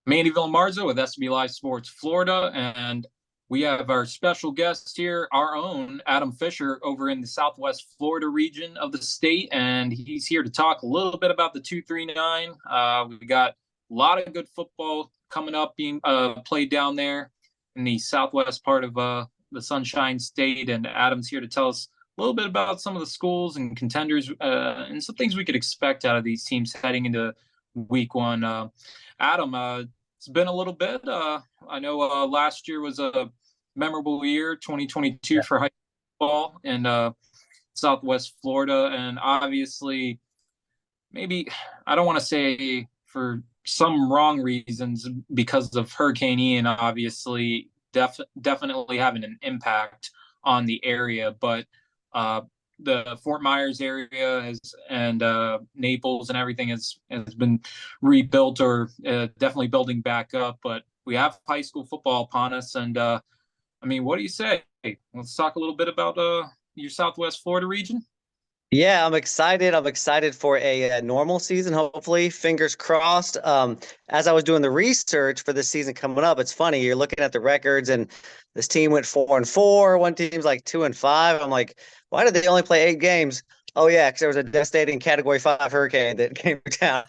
I'm Andy Villamarzo with SBLive Sports Florida, and we have our special guest here, our own Adam Fisher, over in the Southwest Florida region of the state, and he's here to talk a little bit about the 239. We got a lot of good football coming up being played down there in the southwest part of the Sunshine State, and Adam's here to tell us a little bit about some of the schools and contenders and some things we could expect out of these teams heading into week one. Adam, it's been a little bit. I know last year was a memorable year, 2022 for high school football in Southwest Florida. And obviously, maybe, I don't want to say for some wrong reasons, because of Hurricane Ian, obviously, definitely having an impact on the area. But the Fort Myers area and Naples and everything has been rebuilt or definitely building back up. But we have high school football upon us. And I mean, what do you say? Let's talk a little bit about your Southwest Florida region. Yeah, I'm excited. I'm excited for a normal season, hopefully. Fingers crossed. As I was doing the research for this season coming up, it's funny. You're looking at the records, and this team went 4-4. One team's like 2-5. I'm like, why did they only play 8 games? Oh yeah, because there was a devastating Category 5 hurricane that came down.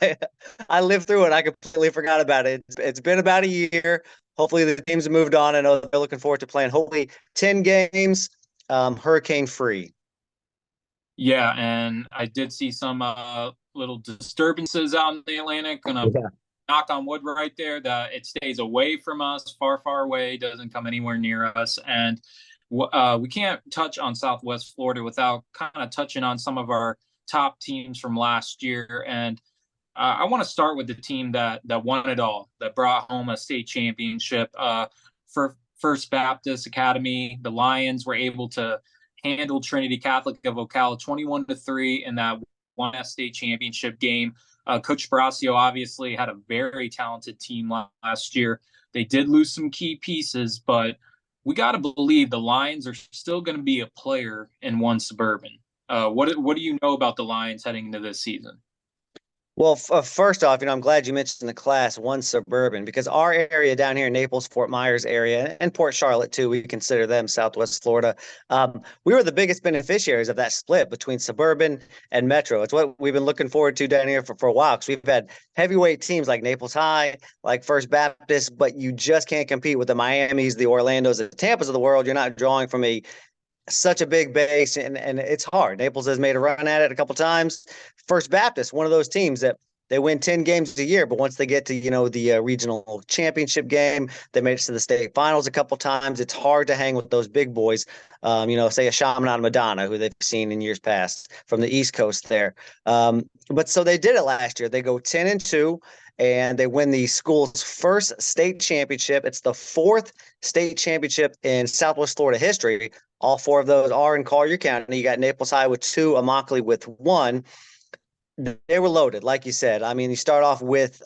I lived through it. I completely forgot about it. It's been about a year. Hopefully the teams have moved on. I know they're looking forward to playing hopefully 10 games, hurricane free. Yeah, and I did see some little disturbances out in the Atlantic. Gonna knock on wood right there that it stays away from us, far, far away, doesn't come anywhere near us. And we can't touch on Southwest Florida without kind of touching on some of our top teams from last year. And I want to start with the team that won it all, that brought home a state championship. For First Baptist Academy, the Lions were able to handle Trinity Catholic of Ocala 21-3 in that one state championship game. Coach Brasio obviously had a very talented team last year. They did lose some key pieces, but we got to believe the Lions are still going to be a player in one Suburban. What do you know about the Lions heading into this season? Well, first off, I'm glad you mentioned the Class 1 Suburban, because our area down here in Naples, Fort Myers area, and Port Charlotte too, we consider them Southwest Florida. We were the biggest beneficiaries of that split between Suburban and Metro. It's what we've been looking forward to down here for a while, because we've had heavyweight teams like Naples High, like First Baptist, but you just can't compete with the Miamis, the Orlandos, the Tampas of the world. You're not drawing from such a big base, and it's hard. Naples has made a run at it a couple times. First Baptist, one of those teams that they win 10 games a year, but once they get to the regional championship game, they made it to the state finals a couple times. It's hard to hang with those big boys. Say a Chaminade Madonna, who they've seen in years past from the East Coast there. But so they did it last year. They go 10-2. And they win the school's first state championship. It's the 4th state championship in Southwest Florida history. All 4 of those are in Collier County. You got Naples High with 2, Immokalee with 1. They were loaded, like you said. I mean, you start off with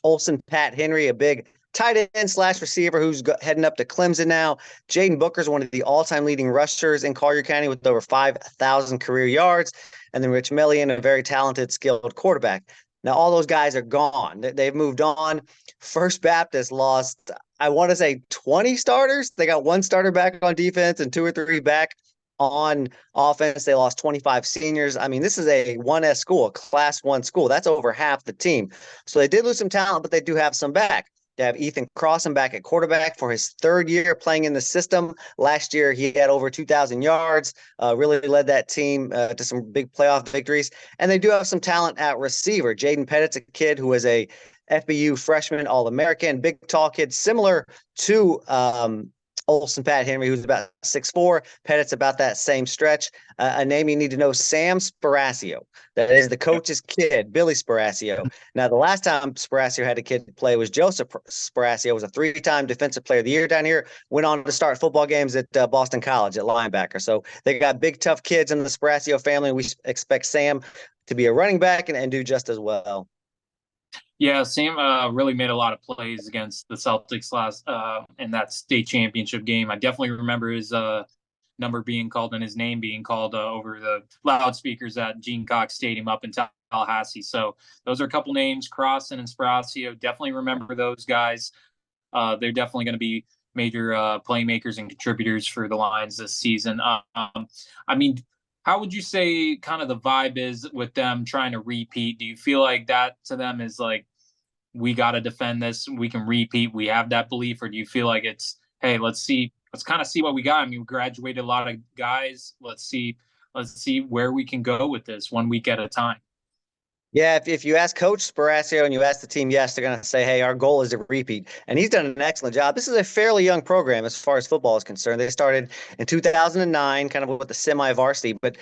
Olson Pat Henry, a big tight end / receiver who's heading up to Clemson now. Jaden Booker's one of the all-time leading rushers in Collier County with over 5,000 career yards. And then Rich Melian, a very talented, skilled quarterback. Now, all those guys are gone. They've moved on. First Baptist lost, I want to say, 20 starters. They got 1 starter back on defense and 2 or 3 back on offense. They lost 25 seniors. I mean, this is a 1S school, a Class 1 school. That's over half the team. So they did lose some talent, but they do have some back. They have Ethan Crossan back at quarterback for his 3rd year playing in the system. Last year, he had over 2,000 yards, really led that team to some big playoff victories. And they do have some talent at receiver. Jaden Pettit's a kid who is a FBU freshman All-American, big, tall kid, similar to Olson Pat Henry, who's about 6'4". Pettit's about that same stretch. A name you need to know, Sam Sparacio. That is the coach's kid, Billy Sparacio. Now, the last time Sparacio had a kid play was Joseph Sparacio, was a 3-time Defensive Player of the Year down here, went on to start football games at Boston College at linebacker. So they got big, tough kids in the Sparacio family. We expect Sam to be a running back and do just as well. Yeah, Sam really made a lot of plays against the Celtics last in that state championship game. I definitely remember his number being called and his name being called over the loudspeakers at Gene Cox Stadium up in Tallahassee. So those are a couple names, Crossan and Sparacio. Definitely remember those guys. They're definitely going to be major playmakers and contributors for the Lions this season. I mean, how would you say kind of the vibe is with them trying to repeat? Do you feel like that to them is like, we got to defend this, we can repeat, we have that belief? Or do you feel like it's, hey, let's kind of see what we got? I mean, we graduated a lot of guys. Let's see where we can go with this 1 week at a time. Yeah, if you ask Coach Sparacio and you ask the team, yes, they're going to say, hey, our goal is to repeat. And he's done an excellent job. This is a fairly young program as far as football is concerned. They started in 2009, kind of with the semi-varsity, but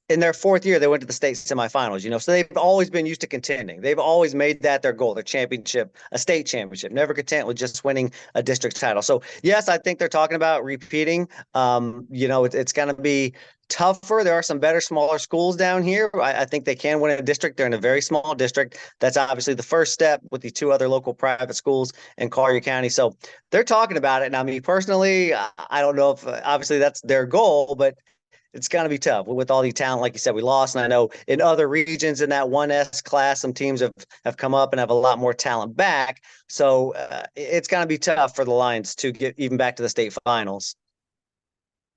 in their fourth year, they went to the state semifinals, so they've always been used to contending. They've always made that their goal, their championship, a state championship, never content with just winning a district title. So, yes, I think they're talking about repeating. It's going to be tougher. There are some better, smaller schools down here. I think they can win a district. They're in a very small district. That's obviously the first step with the two other local private schools in Collier County. So they're talking about it. Now, me personally, I don't know if obviously that's their goal, but it's going to be tough with all the talent. Like you said, we lost. And I know in other regions in that 1S class, some teams have come up and have a lot more talent back. So it's going to be tough for the Lions to get even back to the state finals.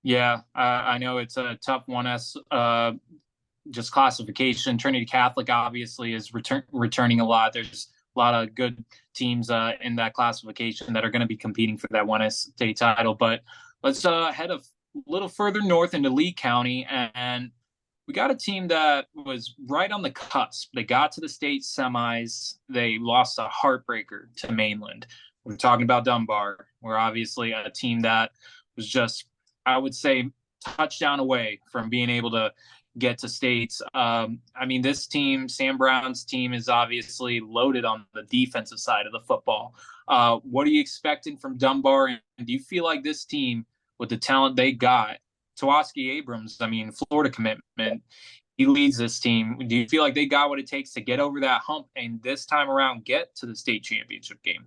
Yeah, I know it's a tough 1S just classification. Trinity Catholic obviously is returning a lot. There's a lot of good teams in that classification that are going to be competing for that 1S state title. But let's head a little further north into Lee County, and we got a team that was right on the cusp. They got to the state semis. They lost a heartbreaker to Mainland. We're talking about Dunbar. We're obviously a team that was just, I would say, touchdown away from being able to get to states. I mean, this team, Sam Brown's team, is obviously loaded on the defensive side of the football. What are you expecting from Dunbar? And do you feel like this team, with the talent they got, Tawaski Abrams, I mean, Florida commitment, he leads this team. Do you feel like they got what it takes to get over that hump and this time around get to the state championship game?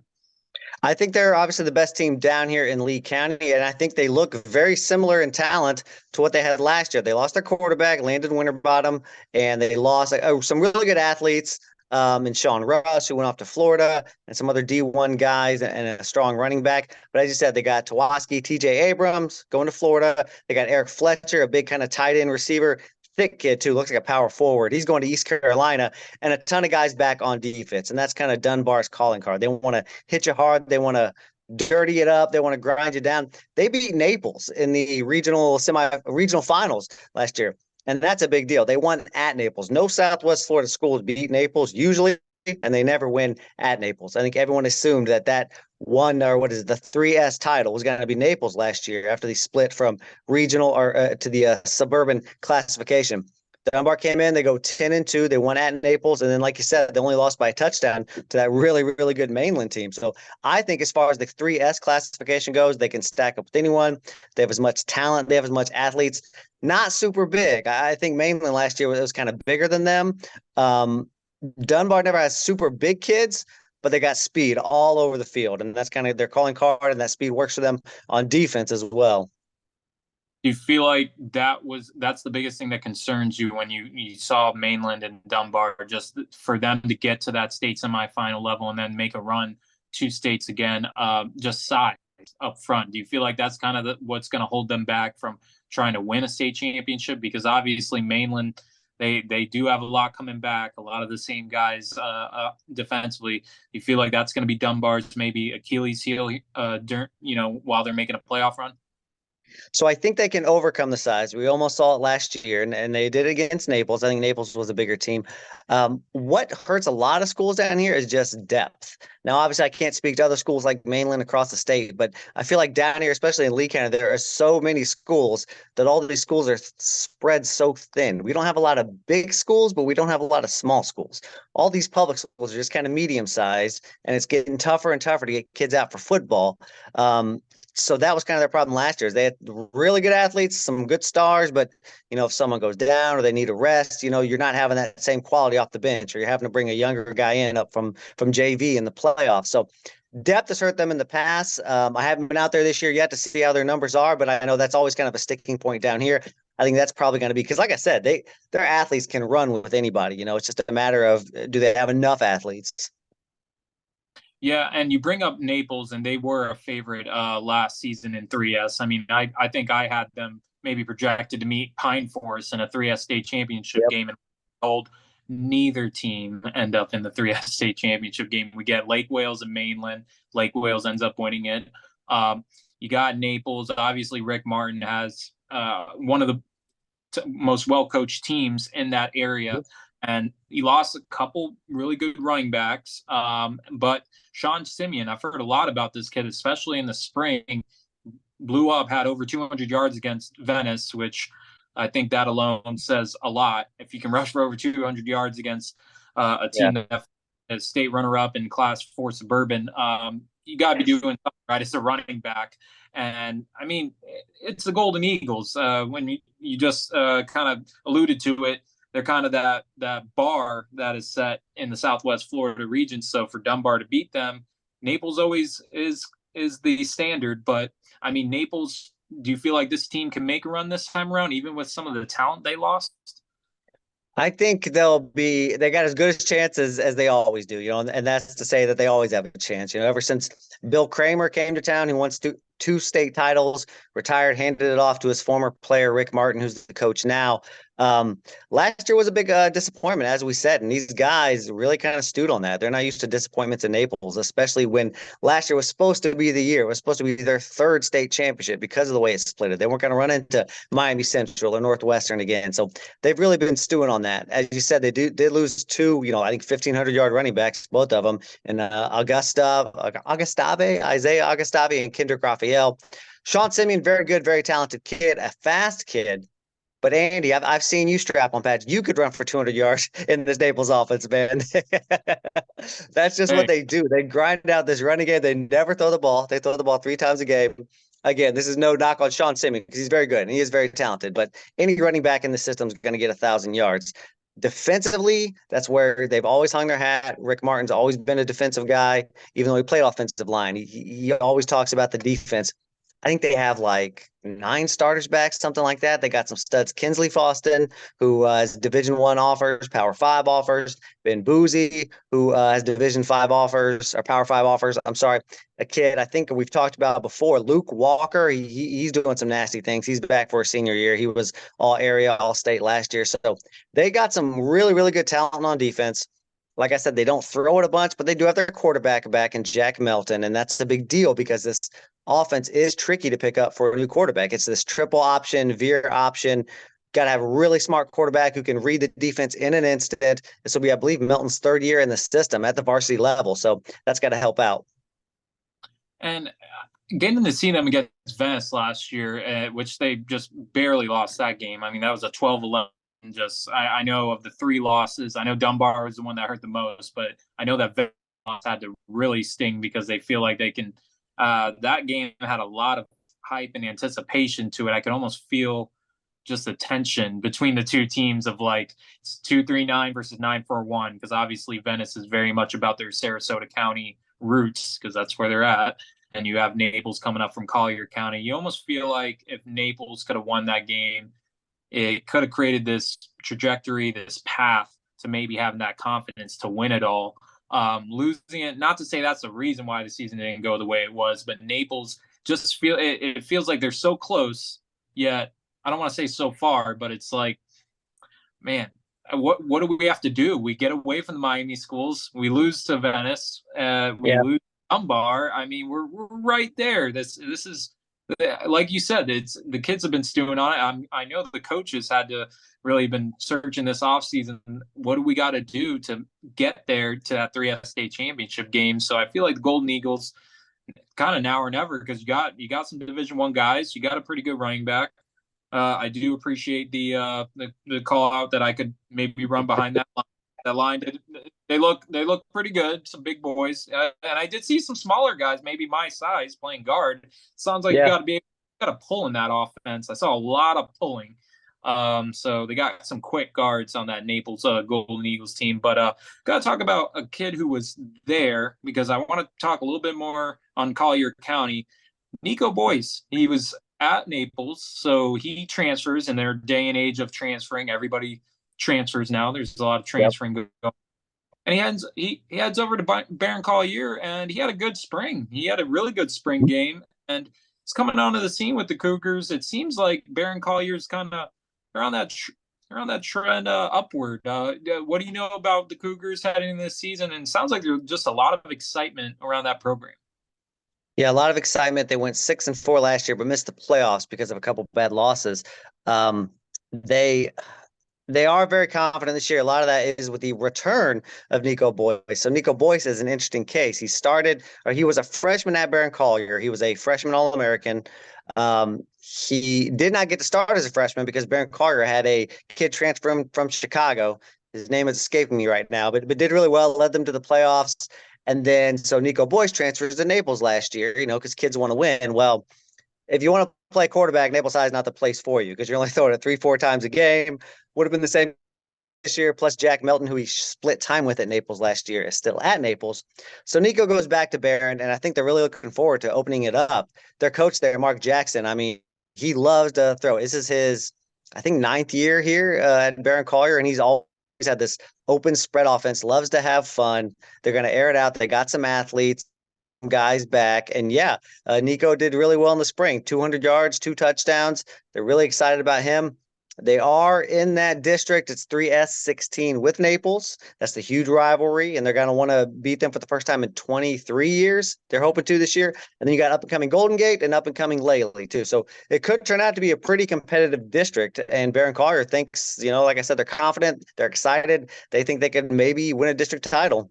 I think they're obviously the best team down here in Lee County, and I think they look very similar in talent to what they had last year. They lost their quarterback, Landon Winterbottom, and they lost some really good athletes. And Sean Rush, who went off to Florida, and some other D1 guys, and a strong running back. But as you said, they got Tawaski, TJ Abrams going to Florida. They got Eric Fletcher, a big kind of tight end receiver, thick kid too, looks like a power forward. He's going to East Carolina, and a ton of guys back on defense. And that's kind of Dunbar's calling card. They want to hit you hard. They want to dirty it up. They want to grind you down. They beat Naples in the regional finals last year. And that's a big deal. They won at Naples. No Southwest Florida schools beat Naples usually, and they never win at Naples. I think everyone assumed that one, or what is it, the 3S title was going to be Naples last year after they split from regional or to the suburban classification. Dunbar came in, they go 10-2. They won at Naples. And then, like you said, they only lost by a touchdown to that really, really good Mainland team. So I think as far as the 3S classification goes, they can stack up with anyone. They have as much talent. They have as much athletes. Not super big. I think Mainland last year was kind of bigger than them. Dunbar never has super big kids, but they got speed all over the field. And that's kind of their calling card, and that speed works for them on defense as well. Do you feel like that's the biggest thing that concerns you when you saw Mainland and Dunbar, just for them to get to that state semifinal level and then make a run to states again, just size up front? Do you feel like that's kind of what's going to hold them back from trying to win a state championship? Because obviously Mainland, they do have a lot coming back, a lot of the same guys defensively. Do you feel like that's going to be Dunbar's maybe Achilles heel, while they're making a playoff run? So I think they can overcome the size. We almost saw it last year, and they did it against Naples. I think Naples was a bigger team. What hurts a lot of schools down here is just depth. Now, obviously, I can't speak to other schools like Mainland across the state, but I feel like down here, especially in Lee County, there are so many schools that all these schools are spread so thin. We don't have a lot of big schools, but we don't have a lot of small schools. All these public schools are just kind of medium sized, and it's getting tougher and tougher to get kids out for football. So that was kind of their problem last year. Is they had really good athletes, some good stars, but if someone goes down or they need a rest, you're not having that same quality off the bench, or you're having to bring a younger guy in up from JV in the playoffs. So depth has hurt them in the past. I haven't been out there this year yet to see how their numbers are, but I know that's always kind of a sticking point down here. I think that's probably going to be because, like I said, their athletes can run with anybody. It's just a matter of do they have enough athletes? Yeah, and you bring up Naples, and they were a favorite last season in 3S. I mean, I think I had them maybe projected to meet Pine Forest in a 3S state championship game, and old neither team end up in the 3S state championship game. We get Lake Wales and Mainland. Lake Wales ends up winning it. You got Naples. Obviously, Rick Martin has one of the most well-coached teams in that area. And he lost a couple really good running backs. But Sean Simeon, I've heard a lot about this kid, especially in the spring, blew up, had over 200 yards against Venice, which I think that alone says a lot. If you can rush for over 200 yards against a team that is state runner-up in Class 4 Suburban, you got to be doing something right. It's a running back. And, I mean, it's the Golden Eagles. When you just kind of alluded to it, they're kind of that bar that is set in the Southwest Florida region. So for Dunbar to beat them, Naples always is the standard. But, I mean, Naples, do you feel like this team can make a run this time around, even with some of the talent they lost? I think they got as good a chance as they always do, and that's to say that they always have a chance. Ever since Bill Kramer came to town, he wants two state titles, retired, handed it off to his former player, Rick Martin, who's the coach now. Last year was a big disappointment, as we said, and these guys really kind of stewed on that. They're not used to disappointments in Naples, especially when last year was supposed to be the year. It was supposed to be their third state championship because of the way it's split. They weren't going to run into Miami Central or Northwestern again. So they've really been stewing on that. As you said, they did lose two, I think 1,500-yard running backs, both of them, and Isaiah Augustave and Kendrick Raphael. Sean Simeon, very good, very talented kid, a fast kid. But Andy, I've seen you strap on pads. You could run for 200 yards in this Naples offense, man. That's just what they do. They grind out this running game. They never throw the ball. They throw the ball 3 times a game. Again, this is no knock on Sean Simeon because he's very good and he is very talented. But any running back in the system is going to get 1,000 yards. Defensively, that's where they've always hung their hat. Rick Martin's always been a defensive guy, even though he played offensive line. He always talks about the defense. I think they have like 9 starters back, something like that. They got some studs. Kinsley Faustin, who has Division I offers, Power 5 offers. Ben Boozy, who has Division 5 offers, or Power 5 offers. I'm sorry. A kid I think we've talked about before, Luke Walker. He's doing some nasty things. He's back for a senior year. He was all area, all state last year. So they got some really, really good talent on defense. Like I said, they don't throw it a bunch, but they do have their quarterback back in Jack Melton. And that's a big deal because this offense is tricky to pick up for a new quarterback. It's this triple option, veer option. Got to have a really smart quarterback who can read the defense in an instant. This will be, I believe, Melton's 3rd year in the system at the varsity level. So that's got to help out. And getting to see them against Venice last year, which they just barely lost that game. I mean, that was a 12-11. Just I know of the 3 losses. I know Dunbar was the one that hurt the most, but I know that Venice had to really sting because they feel like they can. That game had a lot of hype and anticipation to it. I could almost feel just the tension between the two teams of like it's 2-3-9 versus 9-4-1 because obviously Venice is very much about their Sarasota County roots because that's where they're at. And you have Naples coming up from Collier County. You almost feel like if Naples could have won that game, it could have created this trajectory, this path to maybe having that confidence to win it all. Losing it, not to say that's the reason why the season didn't go the way it was, but Naples just it feels like they're so close, yet I don't want to say so far, but it's like, man, what do we have to do? We get away from the Miami schools, we lose to Venice, we lose to Dunbar. I mean, we're right there. This is like you said, it's the kids have been stewing on it. I know the coaches had to really been searching this offseason. What do we got to do to get there to that 3S state championship game? So I feel like the Golden Eagles kind of now or never because you got some Division I guys. You got a pretty good running back. I do appreciate the call out that I could maybe run behind that line They look pretty good, some big boys, and I did see some smaller guys, maybe my size, playing guard. Sounds like you Yeah. got to pull in that offense. I saw a lot of pulling. So they got some quick guards on that Naples Golden Eagles team. But got to talk about a kid who was there because I want to talk a little bit more on Collier County. Nico Boyce, he was at Naples, so he transfers in their day and age of transferring. Everybody transfers now. There's a lot of Yep. transferring going on, and he heads over to Barron Collier, and he had a good spring. He had a really good spring game, and he's coming onto the scene with the Cougars. It seems like Barron Collier's kind of around that trend upward. What do you know about the Cougars heading into this season? And it sounds like there's just a lot of excitement around that program. Yeah, a lot of excitement. They went 6-4 last year, but missed the playoffs because of a couple bad losses. Um, they they are very confident this year. A lot of that is with the return of Nico Boyce. So Nico Boyce is an interesting case. He was a freshman at Barron Collier. He was a freshman All-American. He did not get to start as a freshman because Barron Collier had a kid transfer from Chicago. His name is escaping me right now, but did really well, led them to the playoffs. And then so Nico Boyce transfers to Naples last year, because kids want to win. Well, if you want to play quarterback, Naples High is not the place for you because you're only throwing it 3-4 times a game. Would have been the same this year. Plus Jack Melton, who he split time with at Naples last year, is still at Naples. So Nico goes back to Barron, and I think they're really looking forward to opening it up. Their coach there, Mark Jackson, I mean, he loves to throw. This is his, I think, 9th year here at Barron Collier, and he's always had this open spread offense, loves to have fun. They're going to air it out. They got some athletes, guys back. And yeah, Nico did really well in the spring, 200 yards, 2 touchdowns. They're really excited about him. They are in that district. It's 3S16 with Naples. That's the huge rivalry, and they're going to want to beat them for the first time in 23 years. They're hoping to this year. And then you got up and coming Golden Gate and up and coming Lely too. So it could turn out to be a pretty competitive district. And Barron Collier thinks, like I said, they're confident, they're excited. They think they could maybe win a district title.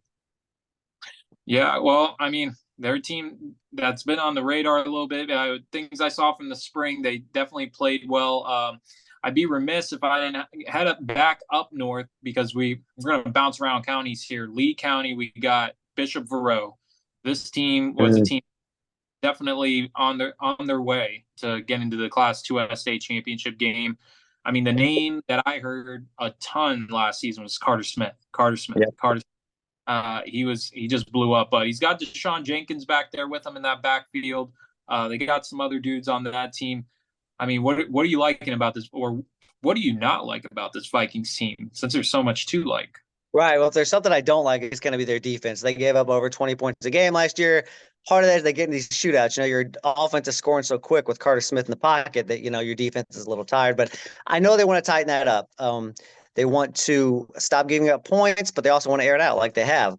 Yeah, well, I mean, they're a team that's been on the radar a little bit. Things I saw from the spring, they definitely played well. I'd be remiss if I didn't head back up north because we're going to bounce around counties here. Lee County, we got Bishop Verot. This team was a team definitely on their way to get into the Class 2 state championship game. I mean, the name that I heard a ton last season was Carter Smith. He just blew up, but he's got Deshaun Jenkins back there with him in that backfield. They got some other dudes on that team. I mean, what are you liking about this, or what do you not like about this Vikings team? Since there's so much to like. Right. Well, if there's something I don't like, it's going to be their defense. They gave up over 20 points a game last year. Part of that is they get in these shootouts. Your offense is scoring so quick with Carter Smith in the pocket that, your defense is a little tired. But I know they want to tighten that up. They want to stop giving up points, but they also want to air it out like they have.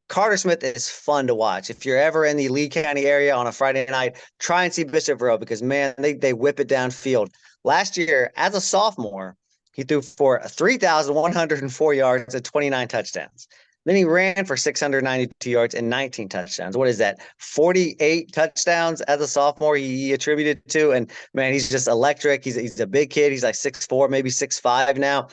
Carter Smith is fun to watch. If you're ever in the Lee County area on a Friday night, try and see Bishop Verot because, man, they whip it downfield. Last year, as a sophomore, he threw for 3,104 yards and 29 touchdowns. Then he ran for 692 yards and 19 touchdowns. What is that? 48 touchdowns as a sophomore he attributed to. And, man, he's just electric. He's a big kid. He's like 6'4", maybe 6'5" now.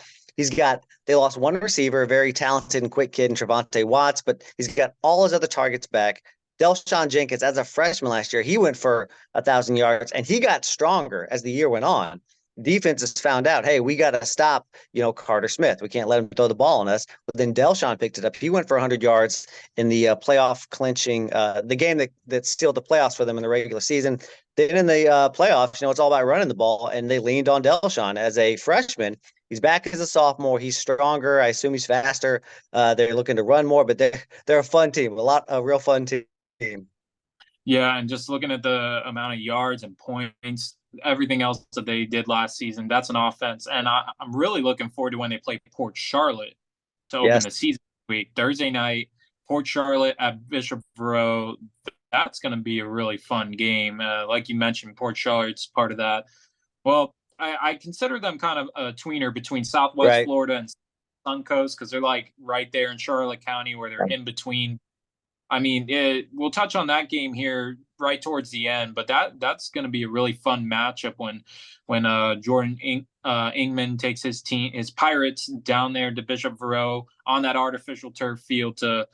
They lost one receiver, a very talented and quick kid in Trevante Watts, but he's got all his other targets back. Deshaun Jenkins, as a freshman last year, he went for 1,000 yards, and he got stronger as the year went on. Defense has found out, hey, we got to stop, Carter Smith. We can't let him throw the ball on us. But then Deshaun picked it up. He went for 100 yards in the playoff clinching, the game that sealed the playoffs for them in the regular season. Then in the playoffs, it's all about running the ball, and they leaned on Deshaun as a freshman. He's back as a sophomore. He's stronger. I assume he's faster. They're looking to run more, but they're a fun team, a real fun team. Yeah, and just looking at the amount of yards and points, everything else that they did last season, that's an offense. And I'm really looking forward to when they play Port Charlotte to open the season week. Thursday night, Port Charlotte at Bishop Verot. That's going to be a really fun game. Like you mentioned, Port Charlotte's part of that. Well, I consider them kind of a tweener between Southwest Florida and Suncoast because they're like right there in Charlotte County where they're in between. I mean, we'll touch on that game here right towards the end, but that's going to be a really fun matchup when Jordan Ingman takes his Pirates down there to Bishop Verot on that artificial turf field to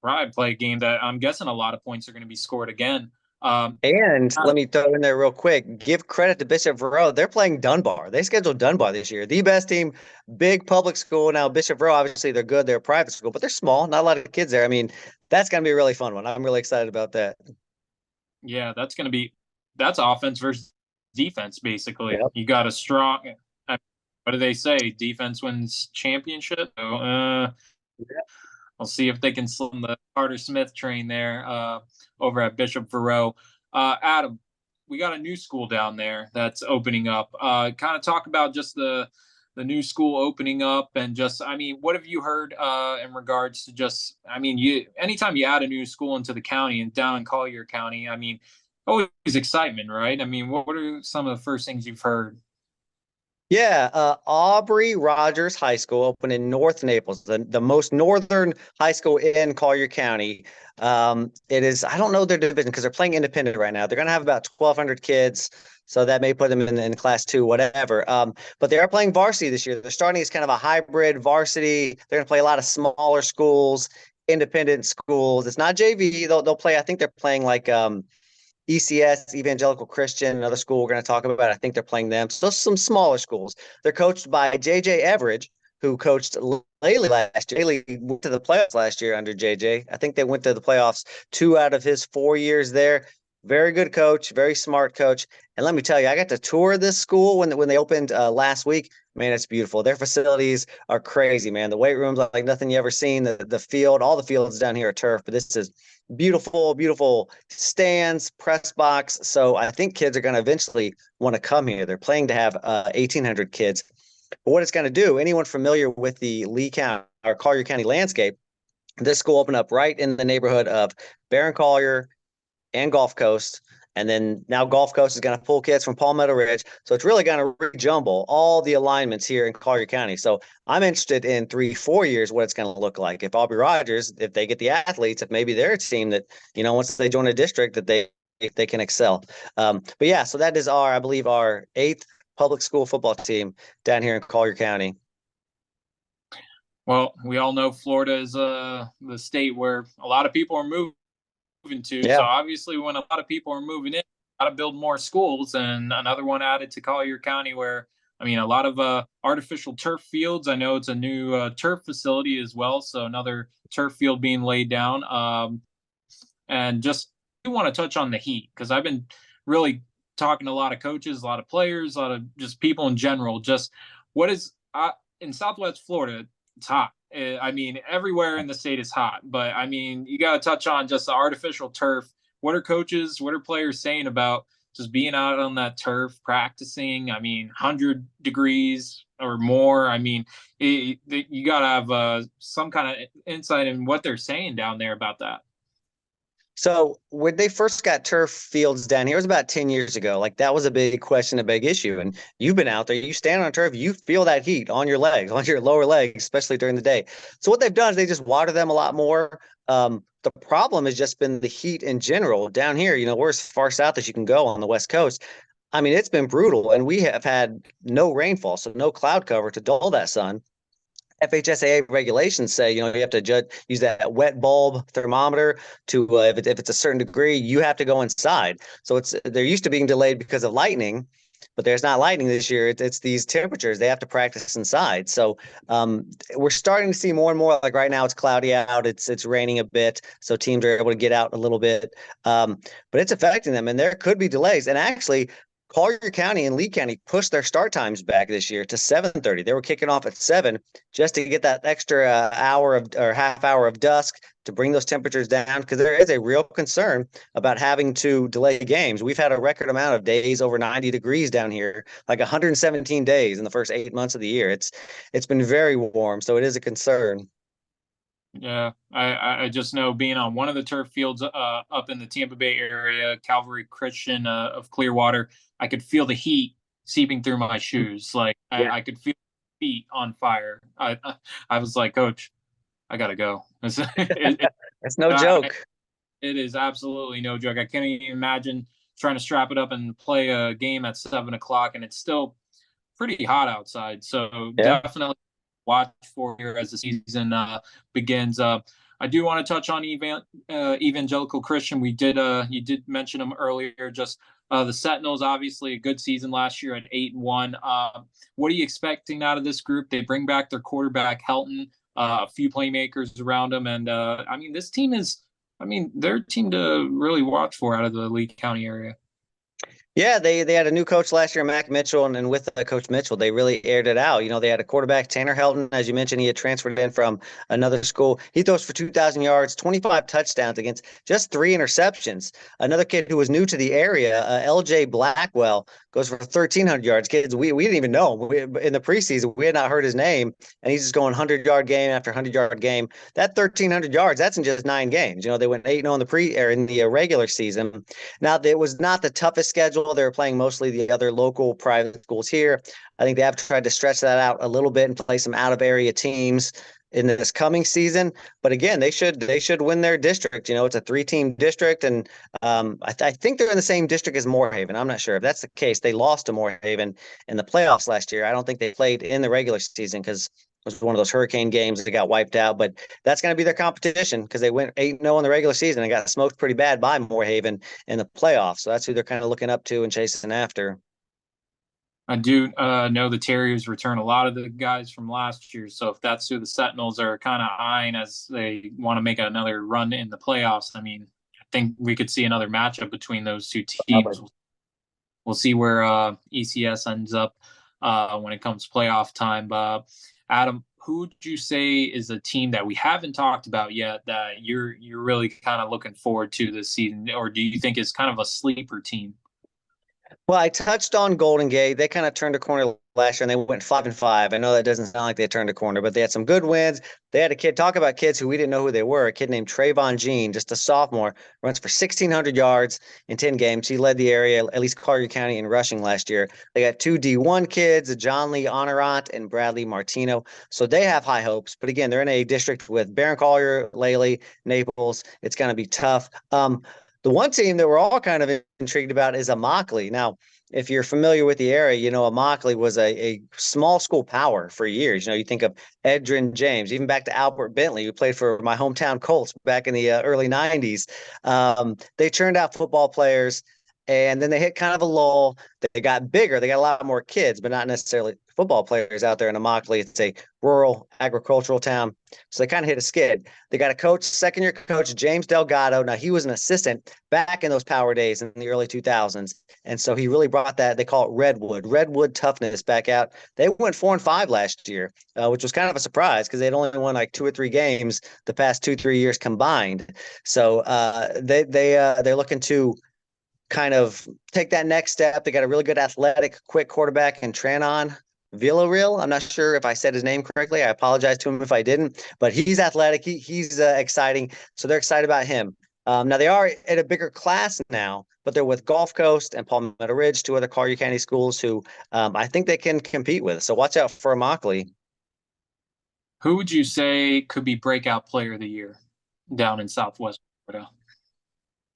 probably play a game that I'm guessing a lot of points are going to be scored again. And let me throw in there real quick. Give credit to Bishop Verot. They're playing Dunbar. They scheduled Dunbar this year. The best team, big public school. Now, Bishop Verot, obviously, they're good. They're a private school, but they're small. Not a lot of kids there. I mean, that's going to be a really fun one. I'm really excited about that. Yeah, that's offense versus defense, basically. Yep. You got a strong, what do they say? Defense wins championship. So, I'll see if they can slim the Carter Smith train there over at Bishop Verot. Adam, we got a new school down there that's opening up. Kind of talk about just the new school opening up and just, I mean, what have you heard in regards to just, I mean, anytime you add a new school into the county and down in Collier County, I mean, always excitement, right? I mean, what are some of the first things you've heard? Yeah, Aubrey Rogers High School opened in North Naples, the most northern high school in Collier County. It is, I don't know their division because they're playing independent right now. They're going to have about 1,200 kids, so that may put them in class two, whatever. But they are playing varsity this year. They're starting as kind of a hybrid varsity. They're going to play a lot of smaller schools, independent schools. It's not JV. They'll play, I think they're playing like ECS, Evangelical Christian, another school we're going to talk about. I think they're playing them. So some smaller schools. They're coached by JJ Everidge, who coached Laley last year. Laley went to the playoffs last year under JJ. I think they went to the playoffs 2 out of his 4 years there. Very good coach, very smart coach. And let me tell you, I got to tour this school when they opened last week. Man, it's beautiful. Their facilities are crazy, man. The weight rooms like nothing you ever seen. The field, all the fields down here are turf, but this is beautiful, beautiful stands, press box. So I think kids are going to eventually want to come here. They're planning to have 1,800 kids. But what it's going to do, anyone familiar with the Lee County or Collier County landscape, this school opened up right in the neighborhood of Barron Collier and Gulf Coast. And then now Gulf Coast is going to pull kids from Palmetto Ridge. So it's really going to rejumble all the alignments here in Collier County. So I'm interested in 3-4 years what it's going to look like. If Aubrey Rogers, if they get the athletes, if maybe they're a team that, once they join a district that they can excel. But yeah, so that is I believe our 8th public school football team down here in Collier County. Well, we all know Florida is the state where a lot of people are moving to. Yeah. So obviously when a lot of people are moving in, got to build more schools, and another one added to Collier County where, I mean, a lot of artificial turf fields. I know it's a new turf facility as well. So another turf field being laid down. And just I want to touch on the heat because I've been really talking to a lot of coaches, a lot of players, a lot of just people in general. Just what is in Southwest Florida, it's hot. I mean, everywhere in the state is hot, but I mean, you got to touch on just the artificial turf. What are coaches, what are players saying about just being out on that turf, practicing? I mean, 100 degrees or more. I mean, you got to have some kind of insight in what they're saying down there about that. So when they first got turf fields down here, it was about 10 years ago. Like that was a big question, a big issue. And you've been out there, you stand on turf, you feel that heat on your legs, on your lower legs, especially during the day. So what they've done is they just water them a lot more. The problem has just been the heat in general down here. We're as far south as you can go on the West Coast. I mean, it's been brutal, and we have had no rainfall, so no cloud cover to dull that sun. FHSAA regulations say, you have to use that wet bulb thermometer to, if it's a certain degree, you have to go inside. So they're used to being delayed because of lightning, but there's not lightning this year. It's these temperatures. They have to practice inside. So we're starting to see more and more, like right now it's cloudy out. It's raining a bit. So teams are able to get out a little bit, but it's affecting them, and there could be delays. And actually, Collier County and Lee County pushed their start times back this year to 7:30. They were kicking off at 7 just to get that extra hour or half hour of dusk to bring those temperatures down, because there is a real concern about having to delay games. We've had a record amount of days over 90 degrees down here, like 117 days in the first 8 months of the year. It's been very warm, so it is a concern. Yeah, I just know being on one of the turf fields up in the Tampa Bay area, Calvary Christian of Clearwater, I could feel the heat seeping through my shoes. Like I could feel feet on fire. I was like, Coach, I gotta go. It's no joke. It is absolutely no joke. I can't even imagine trying to strap it up and play a game at 7 o'clock, and it's still pretty hot outside. So Yeah. definitely watch for here as the season begins. I do want to touch on Evangelical Christian. You did mention them earlier. Just the Sentinels, obviously a good season last year at 8-1. What are you expecting out of this group? They bring back their quarterback Helton, a few playmakers around them, and I mean this team is. I mean, they're a team to really watch for out of the Lee County area. Yeah, they had a new coach last year, Mac Mitchell, and with Coach Mitchell, they really aired it out. They had a quarterback, Tanner Helton, as you mentioned, he had transferred in from another school. He throws for 2,000 yards, 25 touchdowns against just 3 interceptions. Another kid who was new to the area, LJ Blackwell, goes for 1,300 yards. Kids, we didn't even know him. In the preseason. We had not heard his name, and he's just going 100-yard game after 100-yard game. That 1,300 yards, that's in just 9 games. They went 8-0 in the regular season. Now, it was not the toughest schedule. They were playing mostly the other local private schools here. I think they have tried to stretch that out a little bit and play some out-of-area teams in this coming season. But again, they should win their district. It's a 3-team district, and I think they're in the same district as Moorhaven. I'm not sure if that's the case. They lost to Moorhaven in the playoffs last year. I don't think they played in the regular season because it was one of those hurricane games that got wiped out. But that's going to be their competition because they went 8-0 in the regular season and got smoked pretty bad by Moorhaven in the playoffs. So that's who they're kind of looking up to and chasing after. I do know the Terriers return a lot of the guys from last year. So if that's who the Sentinels are kind of eyeing as they want to make another run in the playoffs, I mean, I think we could see another matchup between those two teams. We'll see where ECS ends up when it comes playoff time. Adam, who would you say is a team that we haven't talked about yet that you're really kind of looking forward to this season, or do you think is kind of a sleeper team? Well, I touched on Golden Gate. They kind of turned a corner last year and they went 5-5. I know that doesn't sound like they turned a corner, but they had some good wins. They had a kid, talk about kids who we didn't know who they were. A kid named Trayvon Jean, just a sophomore, runs for 1,600 yards in 10 games. He led the area, at least Collier County, in rushing last year. They got 2 D1 kids, John Lee Honorant and Bradley Martino. So they have high hopes. But again, they're in a district with Barron Collier, Lely, Naples. It's going to be tough. The one team that we're all kind of intrigued about is Immokalee. Now, if you're familiar with the area, Immokalee was a small school power for years. You think of Edrin James, even back to Albert Bentley, who played for my hometown Colts back in the early 90s. They churned out football players, and then they hit kind of a lull. They got bigger. They got a lot more kids, but not necessarily football players out there in Immokalee. It's a rural agricultural town. So they kind of hit a skid. They got a coach, second-year coach, James Delgado. Now, he was an assistant back in those power days in the early 2000s. And so he really brought that, they call it Redwood toughness back out. They went 4-5 last year, which was kind of a surprise because they'd only won like 2 or 3 games the past 2-3 years combined. So they're looking to kind of take that next step. They got a really good athletic, quick quarterback in Tranon Villarreal. I'm not sure if I said his name correctly. I apologize to him if I didn't, but he's athletic. He's exciting. So they're excited about him. Now they are at a bigger class now, but they're with Gulf Coast and Palmetto Ridge, 2 other Collier County schools who I think they can compete with. So watch out for Immokalee. Who would you say could be breakout player of the year down in Southwest Florida?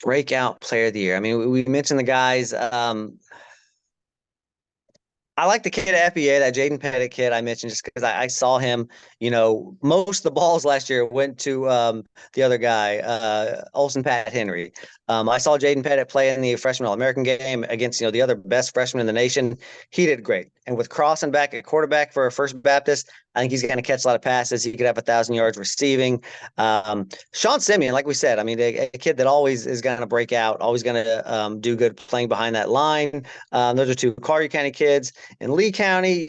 Breakout player of the year. I mean, we mentioned the guys. I like the kid at FBA, that Jaden Pettit kid I mentioned, just because I saw him. Most of the balls last year went to the other guy, Olson Pat Henry. I saw Jaden Pettit play in the freshman All-American game against the other best freshman in the nation. He did great. And with Crossan back at quarterback for First Baptist, I think he's going to catch a lot of passes. He could have 1,000 yards receiving. Sean Simeon, like we said, I mean, a kid that always is going to break out, always going to do good playing behind that line. Those are 2 Collier County kids. In Lee County,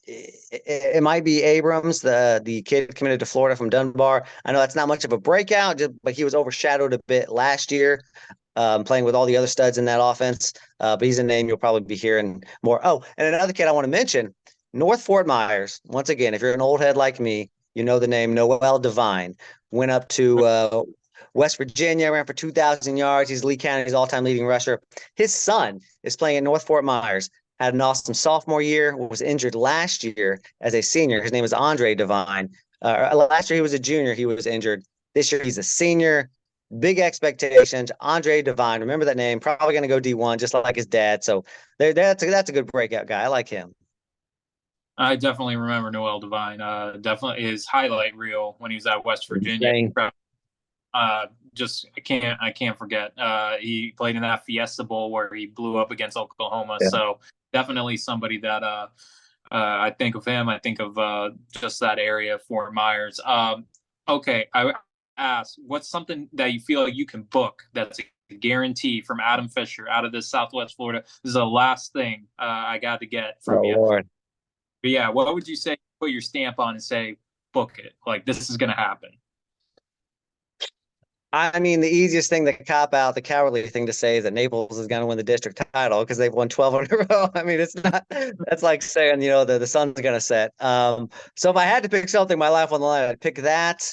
it might be Abrams, the kid committed to Florida from Dunbar. I know that's not much of a breakout, but he was overshadowed a bit last year, playing with all the other studs in that offense. But he's a name you'll probably be hearing more. Oh, and another kid I want to mention, North Fort Myers. Once again, if you're an old head like me, you know the name Noel Devine. Went up to West Virginia, ran for 2,000 yards. He's Lee County's all-time leading rusher. His son is playing at North Fort Myers. Had an awesome sophomore year, was injured last year as a senior. His name is Andre Devine. Last year he was a junior. He was injured. This year he's a senior. big expectations. Andre Devine, remember that name? Probably going to go D1, just like his dad. So that's a good breakout guy. I like him. I definitely remember Noel Devine. Definitely his highlight reel when he was at West Virginia. Insane. Just I can't forget. He played in that Fiesta Bowl where he blew up against Oklahoma. Yeah. So definitely somebody that I think of him. I think of just that area, Fort Myers. Okay, I asked, what's something that you feel like you can book that's a guarantee from Adam Fisher out of this Southwest Florida? This is the last thing I got to get from you. Lord. But yeah, what would you say? Put your stamp on and say, book it. Like this is going to happen. I mean, the easiest thing to cop out, the cowardly thing to say is that Naples is going to win the district title because they've won 12 in a row. I mean, it's not, that's like saying, the sun's going to set. So if I had to pick something, my life on the line, I'd pick that.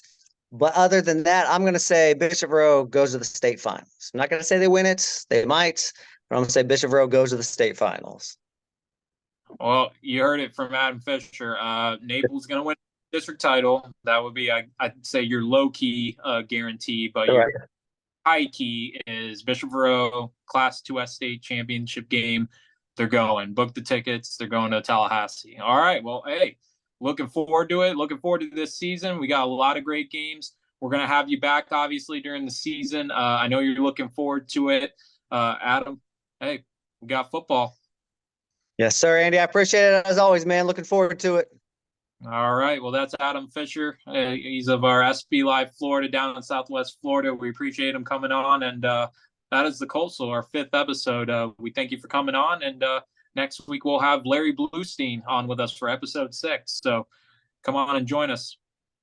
But other than that, I'm going to say Bishop Rowe goes to the state finals. I'm not going to say they win it. They might, but I'm going to say Bishop Rowe goes to the state finals. Well, you heard it from Adam Fisher. Naples going to win the district title. That would be, I'd say, your low key guarantee, but your high key is Bishop Rowe Class 2S state championship game. They're going. Book the tickets. They're going to Tallahassee. All right. Well, hey, looking forward to it. Looking forward to this season. We got a lot of great games. We're going to have you back, obviously, during the season. I know you're looking forward to it. Adam, hey, we got football. Yes, sir, Andy. I appreciate it as always, man. Looking forward to it. All right. Well, that's Adam Fisher. He's of our SBLive Florida down in Southwest Florida. We appreciate him coming on. And that is the Coastal, our 5th episode. We thank you for coming on. And next week, we'll have Larry Bluestein on with us for episode 6. So come on and join us.